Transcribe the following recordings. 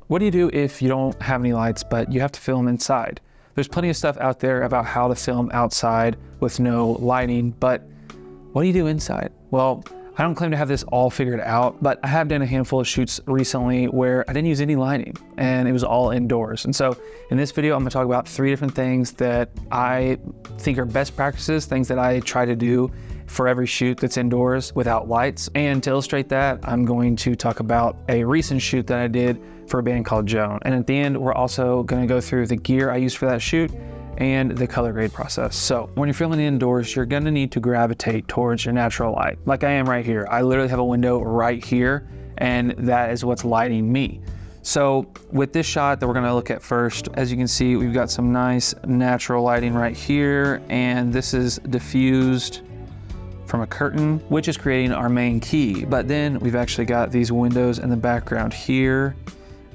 what do you do if you don't have any lights, but you have to film inside? There's plenty of stuff out there about how to film outside with no lighting, but what do you do inside? Well, I don't claim to have this all figured out, but I have done a handful of shoots recently where I didn't use any lighting and it was all indoors. And so in this video, I'm gonna talk about 3 different things that I think are best practices, things that I try to do for every shoot that's indoors without lights. And to illustrate that, I'm going to talk about a recent shoot that I did for a band called Joan. And at the end, we're also gonna go through the gear I used for that shoot and the color grade process. So when you're filming indoors, you're gonna need to gravitate towards your natural light. Like I am right here. I literally have a window right here, and that is what's lighting me. So with this shot that we're gonna look at first, as you can see, we've got some nice natural lighting right here, and this is diffused from a curtain, which is creating our main key. But then we've actually got these windows in the background here,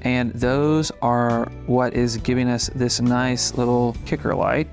and those are what is giving us this nice little kicker light.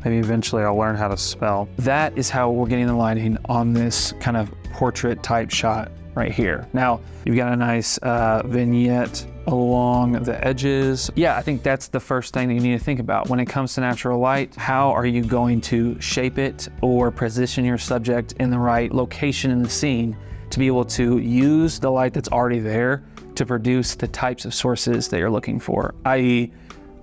Maybe eventually I'll learn how to spell. That is how we're getting the lighting on this kind of portrait type shot right here. Now, you've got a nice vignette along the edges. Yeah, I think that's the first thing that you need to think about. When it comes to natural light, how are you going to shape it or position your subject in the right location in the scene to be able to use the light that's already there to produce the types of sources that you're looking for, i.e.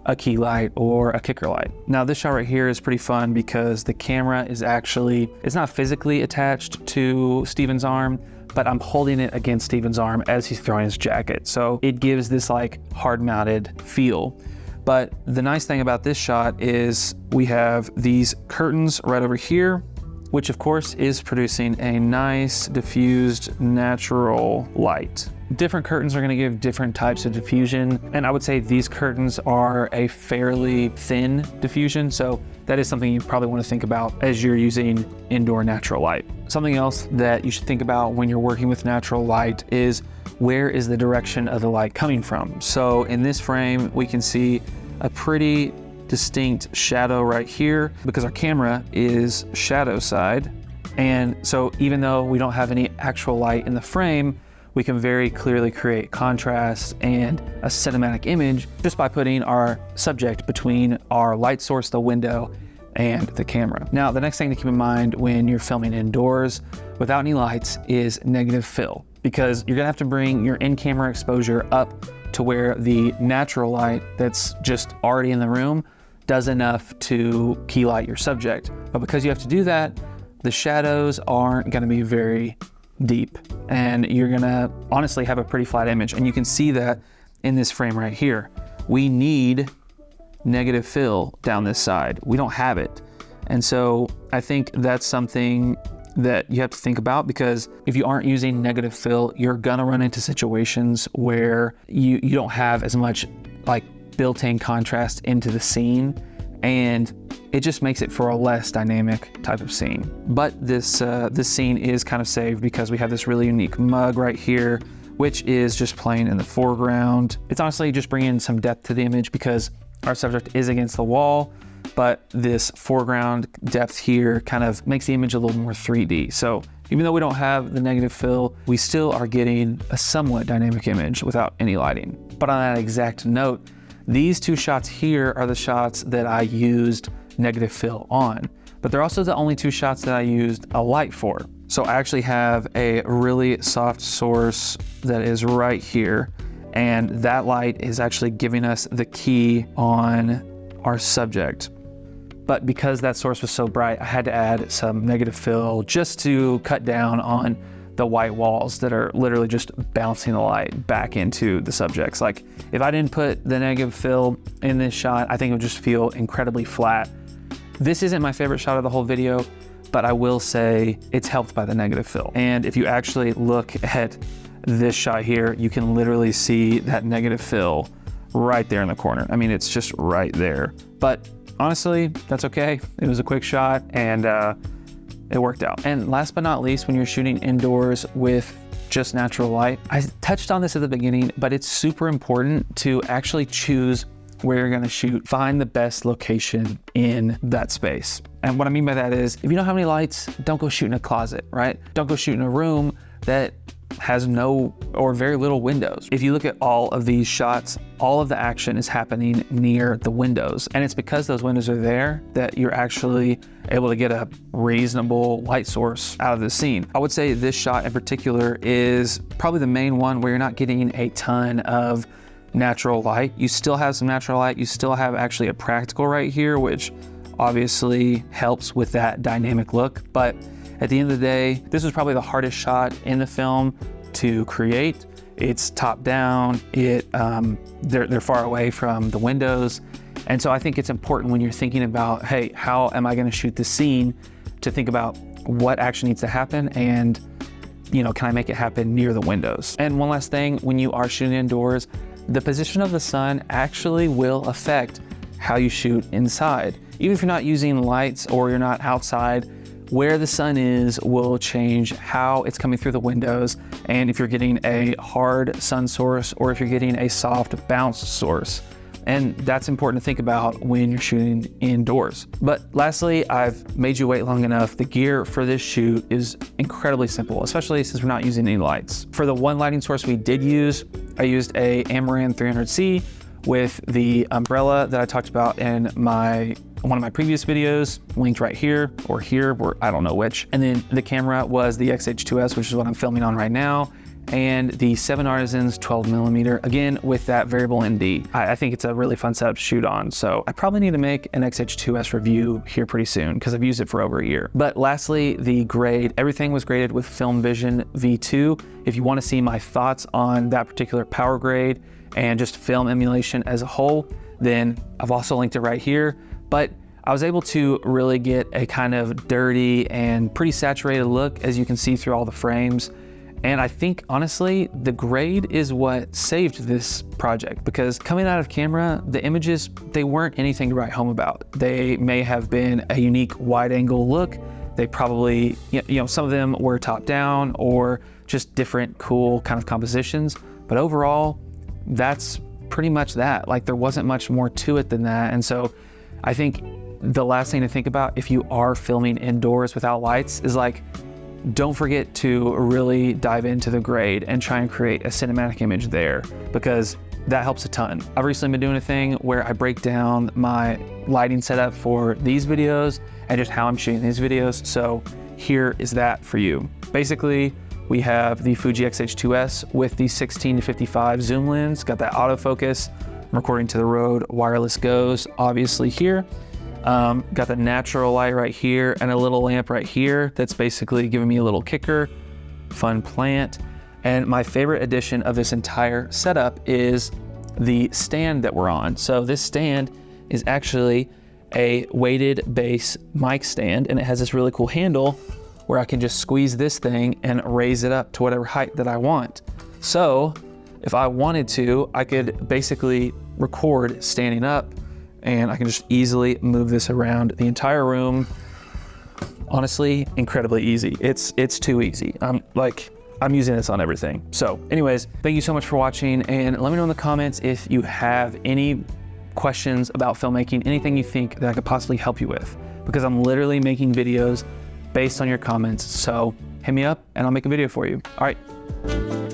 a key light or a kicker light. Now this shot right here is pretty fun because the camera is actually, it's not physically attached to Steven's arm, but I'm holding it against Steven's arm as he's throwing his jacket. So it gives this like hard mounted feel. But the nice thing about this shot is we have these curtains right over here, which of course is producing a nice diffused natural light. Different curtains are gonna give different types of diffusion, and I would say these curtains are a fairly thin diffusion, so that is something you probably wanna think about as you're using indoor natural light. Something else that you should think about when you're working with natural light is where is the direction of the light coming from? So in this frame, we can see a pretty distinct shadow right here because our camera is shadow side. And so even though we don't have any actual light in the frame, we can very clearly create contrast and a cinematic image just by putting our subject between our light source, the window, and the camera. Now, the next thing to keep in mind when you're filming indoors without any lights is negative fill, because you're gonna have to bring your in-camera exposure up to where the natural light that's just already in the room does enough to key light your subject. But because you have to do that, the shadows aren't gonna be very deep, and you're gonna honestly have a pretty flat image. And you can see that in this frame right here. We need negative fill down this side. We don't have it. And so I think that's something that you have to think about, because if you aren't using negative fill, you're gonna run into situations where you don't have as much like built-in contrast into the scene, and it just makes it for a less dynamic type of scene. But this scene is kind of saved because we have this really unique mug right here, which is just playing in the foreground. It's honestly just bringing some depth to the image because our subject is against the wall, but this foreground depth here kind of makes the image a little more 3D. So even though we don't have the negative fill, we still are getting a somewhat dynamic image without any lighting. But on that exact note, these 2 shots here are the shots that I used negative fill on, but they're also the only 2 shots that I used a light for. So I actually have a really soft source that is right here, and that light is actually giving us the key on our subject. But because that source was so bright, I had to add some negative fill just to cut down on the white walls that are literally just bouncing the light back into the subjects. Like if I didn't put the negative fill in this shot, I think it would just feel incredibly flat. This isn't my favorite shot of the whole video, but I will say it's helped by the negative fill. And if you actually look at this shot here, you can literally see that negative fill right there in the corner. I mean, it's just right there. But honestly, that's okay. It was a quick shot, and it worked out. And last but not least, when you're shooting indoors with just natural light, I touched on this at the beginning, but it's super important to actually choose where you're gonna shoot. Find the best location in that space. And what I mean by that is, if you don't have any lights, don't go shoot in a closet, right? Don't go shoot in a room that has no or very little windows. If you look at all of these shots, all of the action is happening near the windows. And it's because those windows are there that you're actually able to get a reasonable light source out of the scene. I would say this shot in particular is probably the main one where you're not getting a ton of natural light. You still have some natural light. You still have actually a practical right here, which obviously helps with that dynamic look. But at the end of the day, this was probably the hardest shot in the film to create. It's top down, they're far away from the windows. And so I think it's important when you're thinking about, hey, how am I gonna shoot this scene, to think about what actually needs to happen and, can I make it happen near the windows? And one last thing, when you are shooting indoors, the position of the sun actually will affect how you shoot inside. Even if you're not using lights or you're not outside, where the sun is will change how it's coming through the windows, and if you're getting a hard sun source or if you're getting a soft bounce source. And that's important to think about when you're shooting indoors. But lastly, I've made you wait long enough. The gear for this shoot is incredibly simple, especially since we're not using any lights. For the one lighting source we did use, I used a Amaran 300C with the umbrella that I talked about in one of my previous videos, linked right here or here, or I don't know which. And then the camera was the X-H2S, which is what I'm filming on right now, and the 7 Artisans 12mm, again with that variable ND. I think it's a really fun setup to shoot on, so I probably need to make an X-H2S review here pretty soon because I've used it for over a year. But lastly, the grade. Everything was graded with FilmVision V2. If you want to see my thoughts on that particular power grade and just film emulation as a whole, then I've also linked it right here. But I was able to really get a kind of dirty and pretty saturated look, as you can see through all the frames. And I think, honestly, the grade is what saved this project, because coming out of camera, the images, they weren't anything to write home about. They may have been a unique wide angle look. They probably, some of them were top down or just different cool kind of compositions. But overall, that's pretty much that. Like, there wasn't much more to it than that. And so I think the last thing to think about if you are filming indoors without lights is, like, don't forget to really dive into the grade and try and create a cinematic image there, because that helps a ton. I've recently been doing a thing where I break down my lighting setup for these videos and just how I'm shooting these videos. So here is that for you. Basically, we have the Fuji X-H2S with the 16-55 zoom lens, got that autofocus. I'm recording to the road, wireless goes obviously here. Got the natural light right here and a little lamp right here that's basically giving me a little kicker, fun plant. And my favorite addition of this entire setup is the stand that we're on. So this stand is actually a weighted base mic stand, and it has this really cool handle where I can just squeeze this thing and raise it up to whatever height that I want. So if I wanted to, I could basically record standing up, and I can just easily move this around the entire room. Honestly, incredibly easy. It's too easy. I'm using this on everything. So anyways, thank you so much for watching, and let me know in the comments if you have any questions about filmmaking, anything you think that I could possibly help you with, because I'm literally making videos based on your comments. So hit me up and I'll make a video for you. All right.